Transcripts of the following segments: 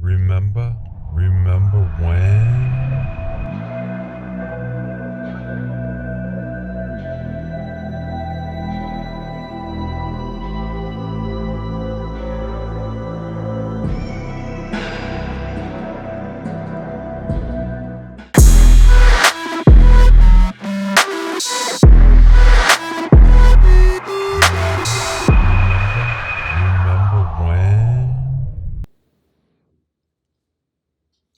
Remember when? Remember when?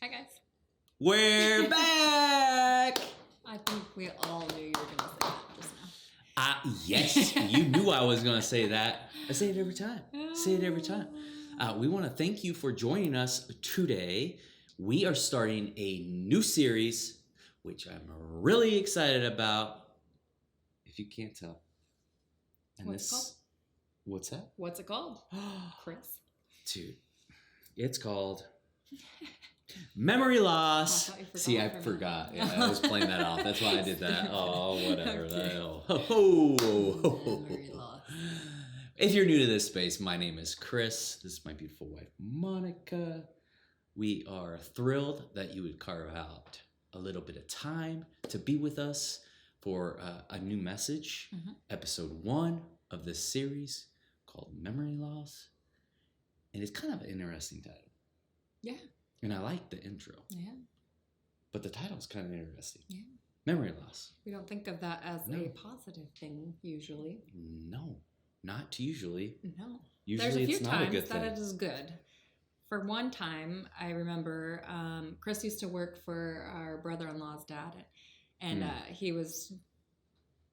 Hi guys. We're back! I think we all knew you were going to say that just now. Yes, you knew I was going to say that. I say it every time. We want to thank you for joining us today. We are starting a new series, which I'm really excited about, if you can't tell. And What's it called? What's that? What's it called, Chris? Dude, it's called Memory Loss. Oh, I thought you forgot See, I for a minute. forgot. Yeah, I was playing that off. That's why I did that. Oh, whatever. Okay. Memory loss. If you're new to this space, my name is Chris. This is my beautiful wife, Monica. We are thrilled that you would carve out a little bit of time to be with us for a new message, episode 1 of this series called Memory Loss. And it's kind of an interesting title. Yeah. And I like the intro, Yeah. but the title is kind of interesting. Yeah. Memory loss. We don't think of that as No. a positive thing usually. No, not usually. No. Usually There's a few it's not a times good that thing. it is good. For one time, I remember Chris used to work for our brother-in-law's dad, and he was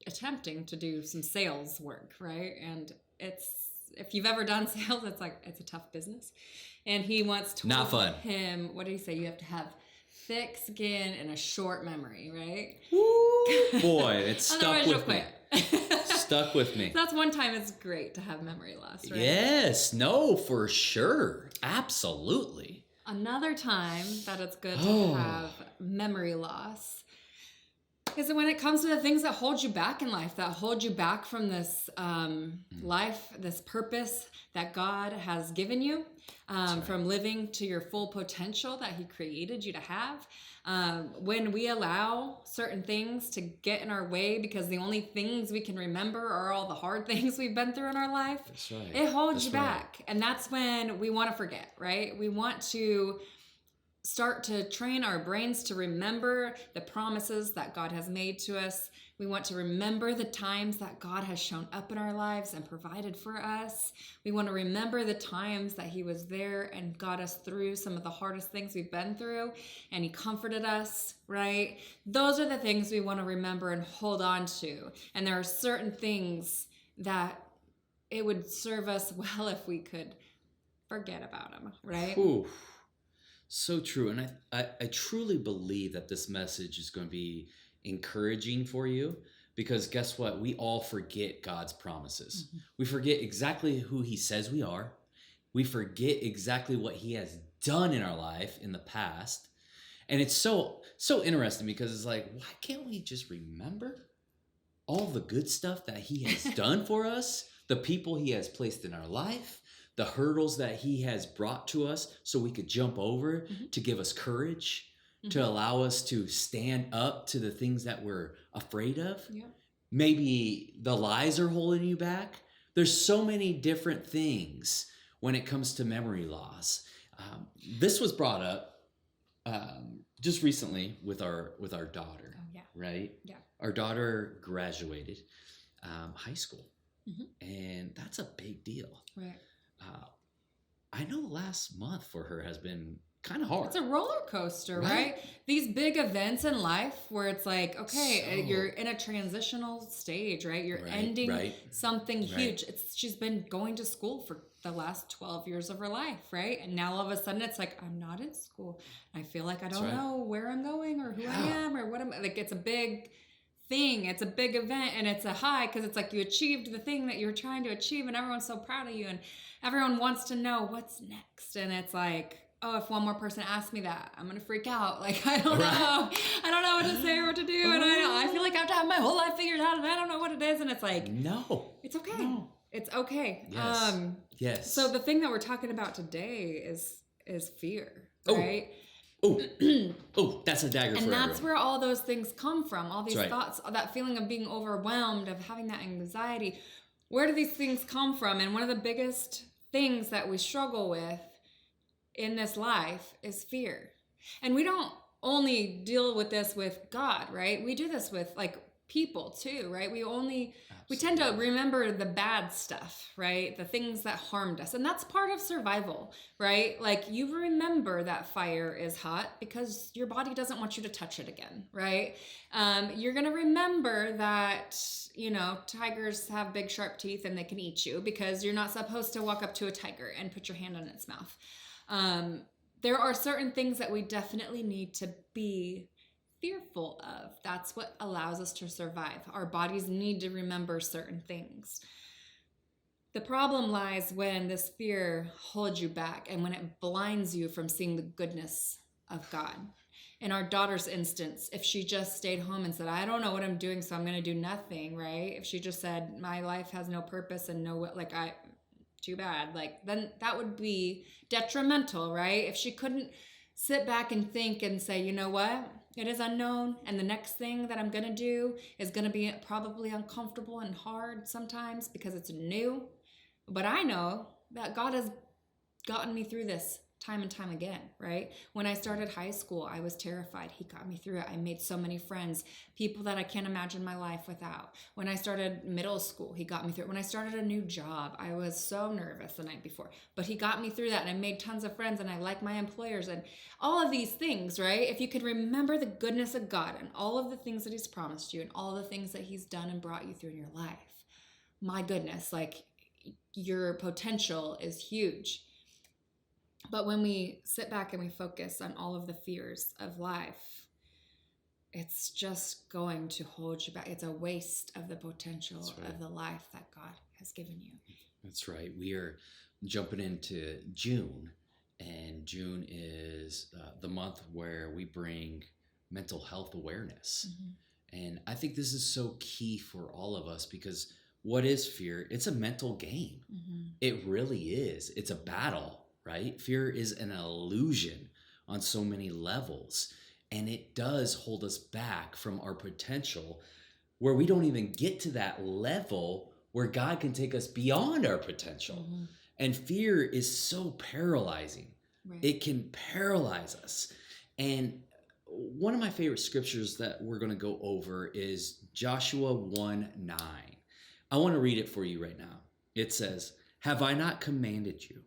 attempting to do some sales work, right? And if you've ever done sales, it's a tough business. And he once told Not fun. him, what did he say? You have to have thick skin and a short memory, right? Woo, boy, it stuck Otherwise you'll with me. quit. Stuck with me. So that's one time it's great to have memory loss, right? Yes, no, for sure. Absolutely. Another time that it's good Oh. to have memory loss is when it comes to the things that hold you back in life, that hold you back from this life, this purpose that God has given you, from living to your full potential that He created you to have. When we allow certain things to get in our way because the only things we can remember are all the hard things we've been through in our life, That's right. it holds you That's right. back. And that's when we want to forget, right? We want to start to train our brains to remember the promises that God has made to us. We want to remember the times that God has shown up in our lives and provided for us. We want to remember the times that He was there and got us through some of the hardest things we've been through, and He comforted us, right? Those are the things we want to remember and hold on to. And there are certain things that it would serve us well if we could forget about them, right? Whew. So true. And I truly believe that this message is going to be encouraging for you, because guess what? We all forget God's promises. We forget exactly who He says we are. We forget exactly what He has done in our life in the past. And it's so interesting, because it's like, why can't we just remember all the good stuff that He has done for us, the people He has placed in our life, the hurdles that He has brought to us so we could jump over, to give us courage, to allow us to stand up to the things that we're afraid of. Yeah. Maybe the lies are holding you back. There's so many different things when it comes to memory loss. This was brought up just recently with our daughter, Oh, yeah. right? Yeah. Our daughter graduated high school, and that's a big deal. Right. I know last month for her has been kind of hard. It's a roller coaster, Right? right? These big events in life where it's like, okay, So- you're in a transitional stage, right? You're Right, ending right, something right. huge. She's been going to school for the last 12 years of her life, right? And now all of a sudden it's like, I'm not in school. I feel like I don't right. know where I'm going or who I Yeah. am or what I'm like. It's a big thing. It's a big event, and it's a high because it's like you achieved the thing that you were trying to achieve, and everyone's so proud of you, and everyone wants to know what's next. And it's like, oh, if one more person asks me that, I'm gonna freak out. Like, I don't know. I don't know what to say or what to do. And I feel like I have to have my whole life figured out, and I don't know what it is. And it's like, No. it's okay. No. It's okay. Yes. Yes. So the thing that we're talking about today is is fear, Oh. right? Oh, that's a dagger for And that's everyone. where all those things come from, all these That's right. thoughts, that feeling of being overwhelmed, of having that anxiety. Where do these things come from? And one of the biggest things that we struggle with in this life is fear. And we don't only deal with this with God, right? We do this with like people too, right? We tend to remember the bad stuff, right? The things that harmed us. And that's part of survival, right? Like you remember that fire is hot because your body doesn't want you to touch it again, right? You're going to remember that, tigers have big sharp teeth and they can eat you because you're not supposed to walk up to a tiger and put your hand on its mouth. There are certain things that we definitely need to be fearful of. That's what allows us to survive. Our bodies need to remember certain things. The problem lies when this fear holds you back and when it blinds you from seeing the goodness of God. In our daughter's instance, if she just stayed home and said, I don't know what I'm doing, so I'm going to do nothing, right? If she just said, my life has no purpose and too bad, then that would be detrimental, right? If she couldn't sit back and think and say, you know what? It is unknown, and the next thing that I'm going to do is going to be probably uncomfortable and hard sometimes because it's new. But I know that God has gotten me through this time and time again, right? When I started high school, I was terrified. He got me through it. I made so many friends, people that I can't imagine my life without. When I started middle school, he got me through it. When I started a new job, I was so nervous the night before, but he got me through that, and I made tons of friends, and I like my employers and all of these things, right? If you could remember the goodness of God and all of the things that he's promised you and all the things that he's done and brought you through in your life, my goodness, your potential is huge. But when we sit back and we focus on all of the fears of life, it's just going to hold you back. It's a waste of the potential of the life that God has given you. That's right. We are jumping into June, and June is the month where we bring mental health awareness. Mm-hmm. And I think this is so key for all of us because what is fear? It's a mental game. Mm-hmm. It really is. It's a battle. Right? Fear is an illusion on so many levels, and it does hold us back from our potential where we don't even get to that level where God can take us beyond our potential. Mm-hmm. And fear is so paralyzing. Right. It can paralyze us. And one of my favorite scriptures that we're going to go over is Joshua 1:9. I want to read it for you right now. It says, "Have I not commanded you?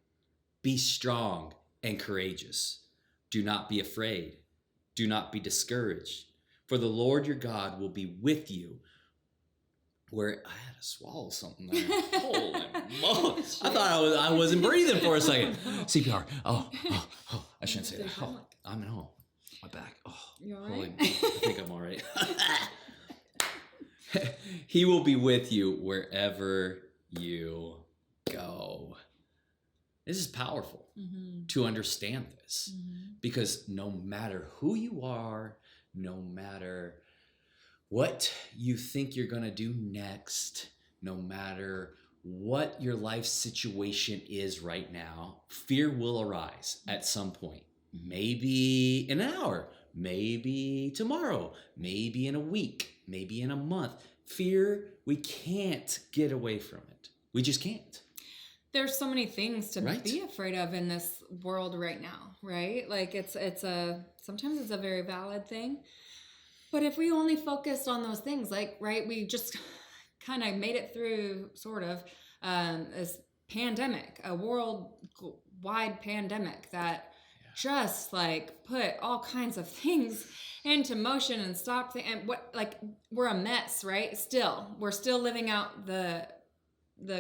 Be strong and courageous. Do not be afraid. Do not be discouraged. For the Lord your God will be with you." Where I had to swallow something there. Holy moly. I thought I wasn't breathing for a second. CPR. Oh. I shouldn't say that. Oh, I'm at home. My back. Oh. You all right? Holy, I think I'm all right. He will be with you wherever you go. This is powerful to understand this because no matter who you are, no matter what you think you're going to do next, no matter what your life situation is right now, fear will arise at some point. Maybe in an hour, maybe tomorrow, maybe in a week, maybe in a month. Fear, we can't get away from it. We just can't. There's so many things to be afraid of in this world right now, right? Sometimes it's a very valid thing. But if we only focused on those things, we just kind of made it through sort of this pandemic, a worldwide pandemic that just put all kinds of things into motion and stopped we're a mess, right? We're still living out the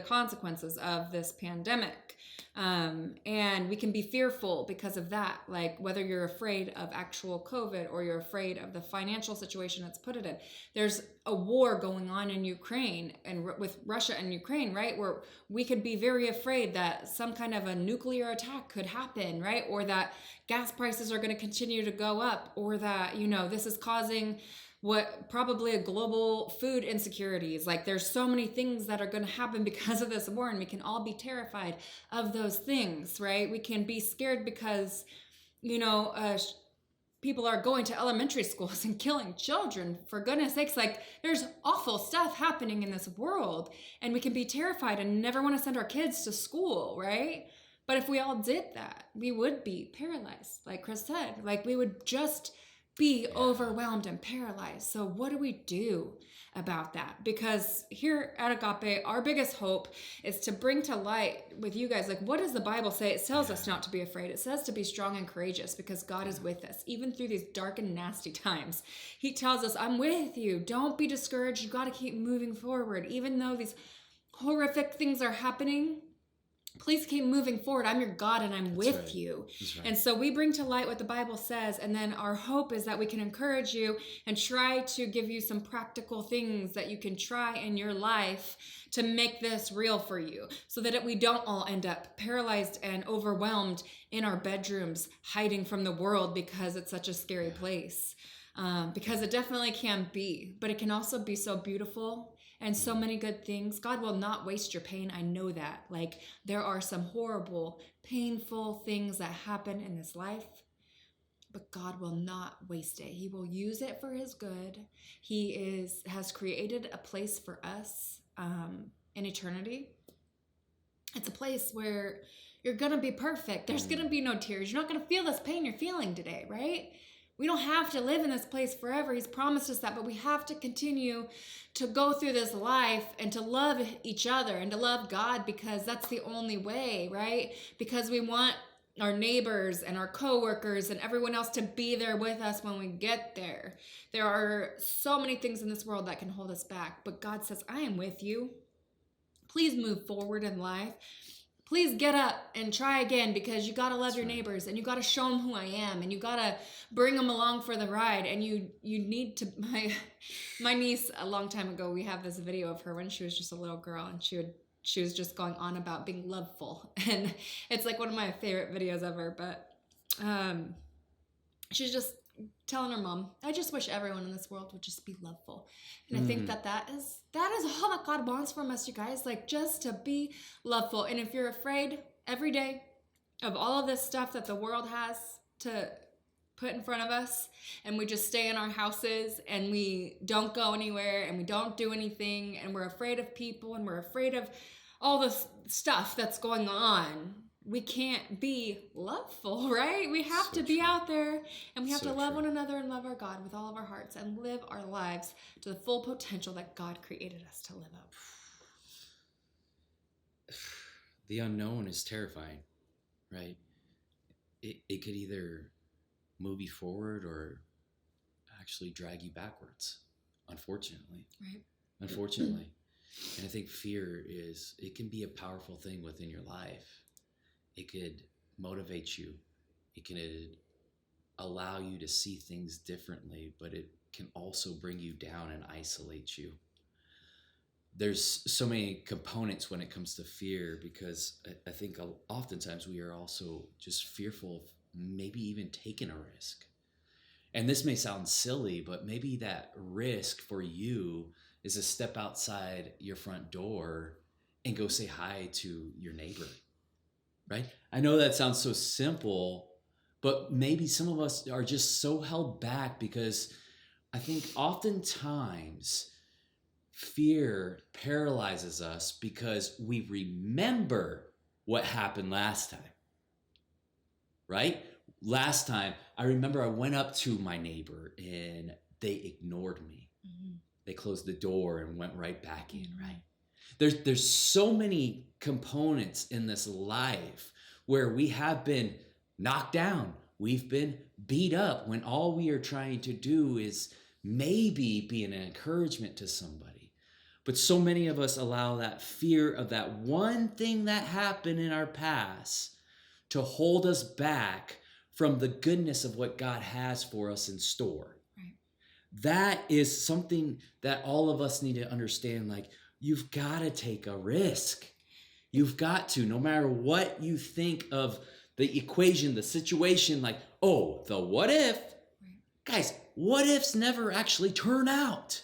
consequences of this pandemic. And we can be fearful because of that, whether you're afraid of actual COVID or you're afraid of the financial situation that's put it in. There's a war going on in Ukraine and with Russia and Ukraine, right? Where we could be very afraid that some kind of a nuclear attack could happen, right? Or that gas prices are going to continue to go up, or that, this is causing what probably a global food insecurities. Like there's so many things that are going to happen because of this war, and we can all be terrified of those things, right? We can be scared because, people are going to elementary schools and killing children. For goodness sakes, like there's awful stuff happening in this world, and we can be terrified and never want to send our kids to school, right? But if we all did that, we would be paralyzed, like Chris said. Like we would just be overwhelmed and paralyzed. So what do we do about that? Because here at Agape, our biggest hope is to bring to light with you guys, like, what does the Bible say? It tells us not to be afraid. It says to be strong and courageous because God is with us, even through these dark and nasty times. He tells us, I'm with you. Don't be discouraged. You got to keep moving forward. Even though these horrific things are happening, please keep moving forward. I'm your God and I'm with you. Right. And so we bring to light what the Bible says. And then our hope is that we can encourage you and try to give you some practical things that you can try in your life to make this real for you, so that we don't all end up paralyzed and overwhelmed in our bedrooms, hiding from the world because it's such a scary place. Because it definitely can be, but it can also be so beautiful and so many good things. God will not waste your pain. I know that. Like there are some horrible, painful things that happen in this life, but God will not waste it. He will use it for his good. He has created a place for us in eternity. It's a place where you're going to be perfect. There's going to be no tears. You're not going to feel this pain you're feeling today, right? We don't have to live in this place forever. He's promised us that, but we have to continue to go through this life and to love each other and to love God, because that's the only way, right? Because we want our neighbors and our coworkers and everyone else to be there with us when we get there. There are so many things in this world that can hold us back, but God says, I am with you. Please move forward in life. Please get up and try again, because you got to love your neighbors and you got to show them who I am, and you got to bring them along for the ride. And you need to, my niece, a long time ago, we have this video of her when she was just a little girl, and she was just going on about being loveful. And it's like one of my favorite videos ever, but she's just telling her mom, I just wish everyone in this world would just be loveful. And I think that is all that God wants from us, you guys, like just to be loveful. And if you're afraid every day of all of this stuff that the world has to put in front of us, and we just stay in our houses and we don't go anywhere and we don't do anything, and we're afraid of people and we're afraid of all this stuff that's going on, we can't be loveful, right? We have to be out there, and we have to love one another and love our God with all of our hearts and live our lives to the full potential that God created us to live up. The unknown is terrifying, right? It could either move you forward or actually drag you backwards, unfortunately. Right. Unfortunately. And I think fear it can be a powerful thing within your life. It could motivate you. It can allow you to see things differently, but it can also bring you down and isolate you. There's so many components when it comes to fear, because I think oftentimes we are also just fearful of maybe even taking a risk. And this may sound silly, but maybe that risk for you is a step outside your front door and go say hi to your neighbor. Right? I know that sounds so simple, but maybe some of us are just so held back because I think oftentimes fear paralyzes us because we remember what happened last time. Right? Last time, I remember I went up to my neighbor and they ignored me. Mm-hmm. They closed the door and went right back in, right? There's so many components in this life where we have been knocked down. We've been beat up when all we are trying to do is maybe be an encouragement to somebody. But so many of us allow that fear of that one thing that happened in our past to hold us back from the goodness of what God has for us in store. Right. That is something that all of us need to understand. Like, you've got to take a risk. You've got to, no matter what you think of the equation, the situation, like, oh, the what if, right. Guys, what ifs never actually turn out,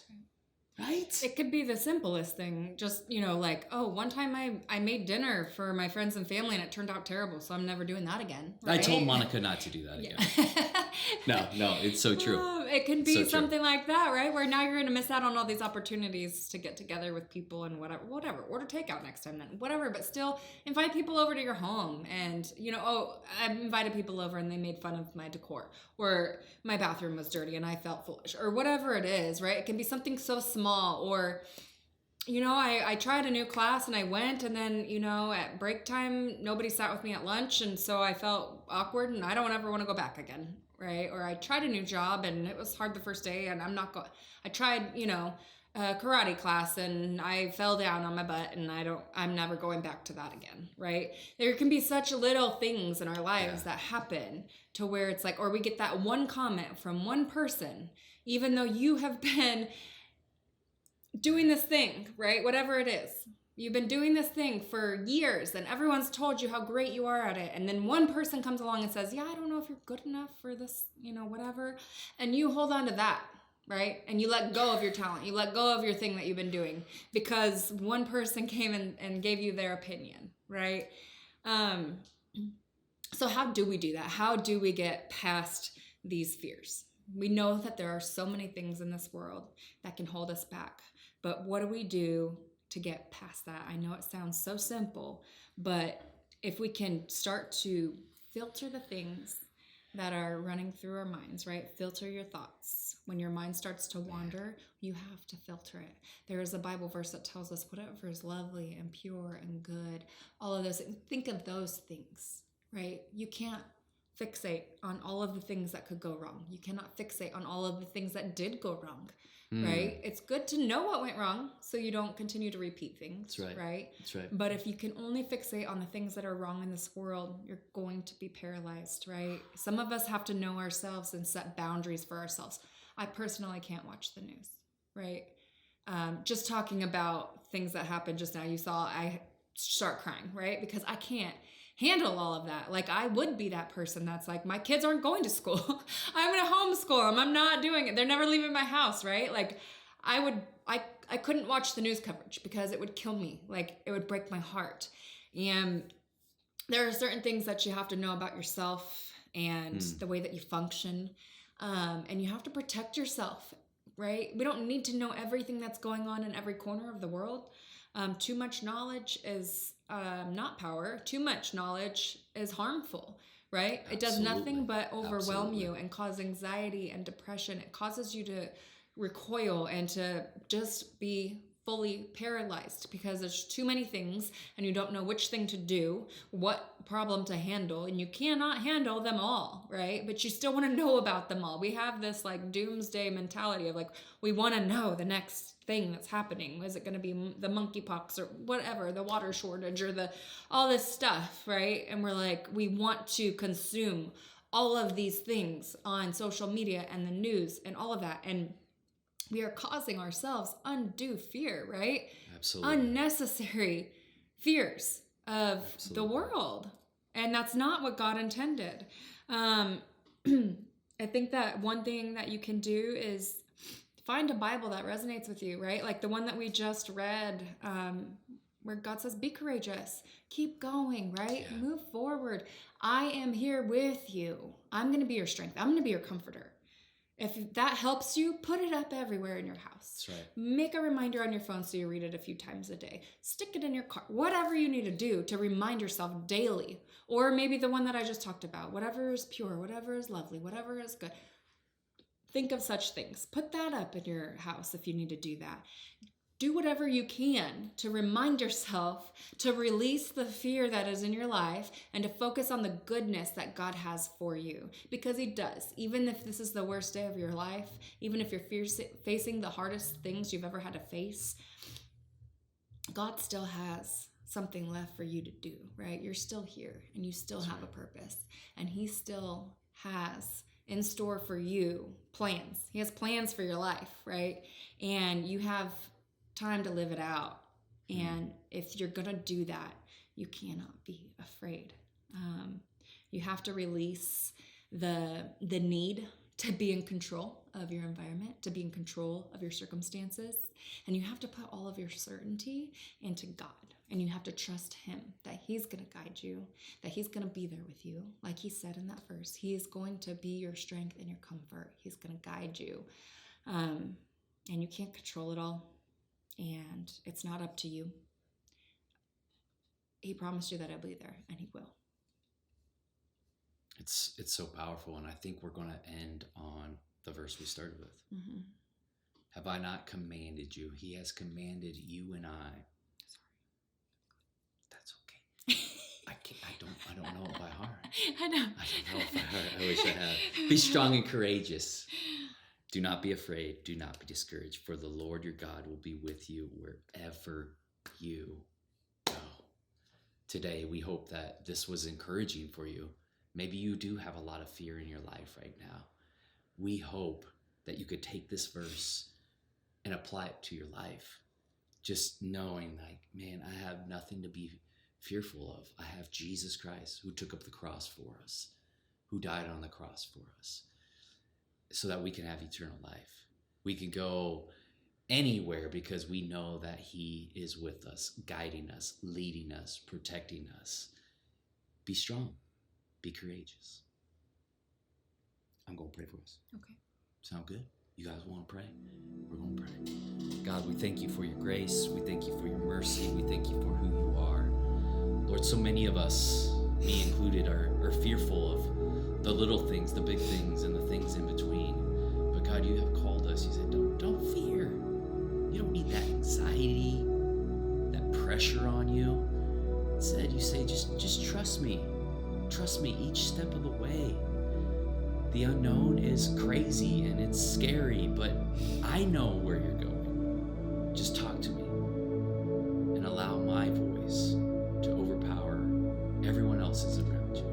right? It could be the simplest thing. Just, like, oh, one time I made dinner for my friends and family and it turned out terrible, so I'm never doing that again. I told right? Monica not to do that again. Yeah. No, it's so true. It can be So true. something like that, right? Where now you're going to miss out on all these opportunities to get together with people and whatever. Order takeout next time then, whatever. But still invite people over to your home. And, I invited people over and they made fun of my decor. Or my bathroom was dirty and I felt foolish. Or whatever it is, right? It can be something so small. Or, I tried a new class and I went and then, at break time, nobody sat with me at lunch. And so I felt awkward and I don't ever want to go back again. Right? Or I tried a new job and it was hard the first day and I tried, a karate class and I fell down on my butt and I'm never going back to that again. Right? There can be such little things in our lives that happen to where it's like, or we get that one comment from one person, even though you have been doing this thing, right? Whatever it is. You've been doing this thing for years and everyone's told you how great you are at it. And then one person comes along and says, yeah, I don't know if you're good enough for this, whatever. And you hold on to that, right? And you let go of your talent. You let go of your thing that you've been doing because one person came and gave you their opinion, right? So how do we do that? How do we get past these fears? We know that there are so many things in this world that can hold us back. But what do we do to get past that? I know it sounds so simple, but if we can start to filter the things that are running through our minds, right? Filter your thoughts. When your mind starts to wander, you have to filter it. There is a Bible verse that tells us whatever is lovely and pure and good, all of those things. Think of those things, right? You can't fixate on all of the things that could go wrong. You cannot fixate on all of the things that did go wrong. Right? It's good to know what went wrong so you don't continue to repeat things. That's right. Right? That's right. But if you can only fixate on the things that are wrong in this world, you're going to be paralyzed, right? Some of us have to know ourselves and set boundaries for ourselves. I personally can't watch the news, right? Just talking about things that happened just now, you saw I start crying, right? Because I can't handle all of that. Like I would be that person that's like, my kids aren't going to school. I'm going to homeschool them. I'm not doing it. They're never leaving my house, right? Like I couldn't watch the news coverage because it would kill me. Like it would break my heart. And there are certain things that you have to know about yourself and the way that you function. And you have to protect yourself, right? We don't need to know everything that's going on in every corner of the world. Too much knowledge is not power. Too much knowledge is harmful, right? It does nothing but overwhelm you and cause anxiety and depression. It causes you to recoil and to just be fully paralyzed because there's too many things and you don't know which thing to do, what problem to handle, and you cannot handle them all, right? But you still want to know about them all. We have this like doomsday mentality of like, we want to know the next thing that's happening. Is it going to be the monkeypox or whatever, the water shortage or all this stuff, right? And we're like, we want to consume all of these things on social media and the news and all of that. And we are causing ourselves undue fear, right? Absolutely. Unnecessary fears of the world. And that's not what God intended. I think that one thing that you can do is find a Bible that resonates with you, right? Like the one that we just read, where God says, be courageous, keep going, right? Yeah. Move forward. I am here with you. I'm going to be your strength. I'm going to be your comforter. If that helps you, put it up everywhere in your house. That's right. Make a reminder on your phone so you read it a few times a day. Stick it in your car. Whatever you need to do to remind yourself daily. Or maybe the one that I just talked about. Whatever is pure, whatever is lovely, whatever is good. Think of such things. Put that up in your house if you need to do that. Do whatever you can to remind yourself to release the fear that is in your life and to focus on the goodness that God has for you. Because He does. Even if this is the worst day of your life, even if you're facing the hardest things you've ever had to face, God still has something left for you to do, right? You're still here and you still have a purpose. And He still has in store for you plans. He has plans for your life, right? And you have time to live it out. And if you're gonna do that, you cannot be afraid. You have to release the need to be in control of your environment, to be in control of your circumstances. And you have to put all of your certainty into God. And you have to trust him that he's going to guide you, that he's going to be there with you. Like he said in that verse, he is going to be your strength and your comfort. He's going to guide you. And you can't control it all. And it's not up to you. He promised you that he'll be there, and he will. It's so powerful, and I think we're going to end on the verse we started with. Mm-hmm. Have I not commanded you? He has commanded you and I. Sorry. That's okay. I don't know it by heart. I know. I don't know it by heart. I wish I had. Be strong and courageous. Do not be afraid. Do not be discouraged, for the Lord your God will be with you wherever you go. Today, we hope that this was encouraging for you. Maybe you do have a lot of fear in your life right now. We hope that you could take this verse and apply it to your life. Just knowing like, man, I have nothing to be fearful of. I have Jesus Christ who took up the cross for us, who died on the cross for us, so that we can have eternal life. We can go anywhere because we know that he is with us, guiding us, leading us, protecting us. Be strong. Be courageous. I'm going to pray for us. Okay. Sound good? You guys want to pray? We're going to pray. God, we thank you for your grace. We thank you for your mercy. We thank you for who you are. Lord, so many of us, me included, are fearful of the little things, the big things, and the things in between. But God, you have called us. You said, don't fear. You don't need that anxiety, that pressure on you. Instead, you say, just trust me. Trust me each step of the way. The unknown is crazy and it's scary, but I know where you're going. Just talk to me and allow my voice to overpower everyone else's around you.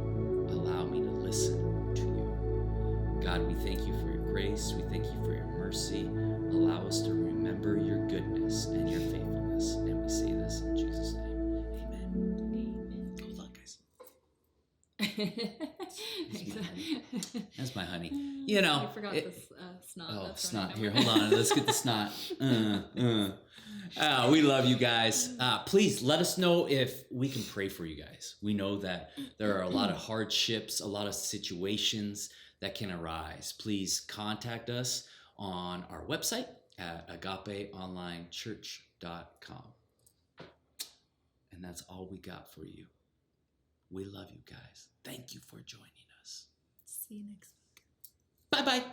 Allow me to listen to you. God, we thank you for your grace. We thank you for your mercy. Allow us to remember your goodness and your faithfulness. And we say this in Jesus' name. Amen. Good luck, guys. That's my honey. You know. I forgot this snot. Oh, That's snot. running Here, down. hold on. Let's get the snot. We love you guys. Please let us know if we can pray for you guys. We know that there are a lot of hardships, a lot of situations that can arise. Please contact us on our website at agapeonlinechurch.com. And that's all we got for you. We love you guys. Thank you for joining us. See you next week. Bye-bye.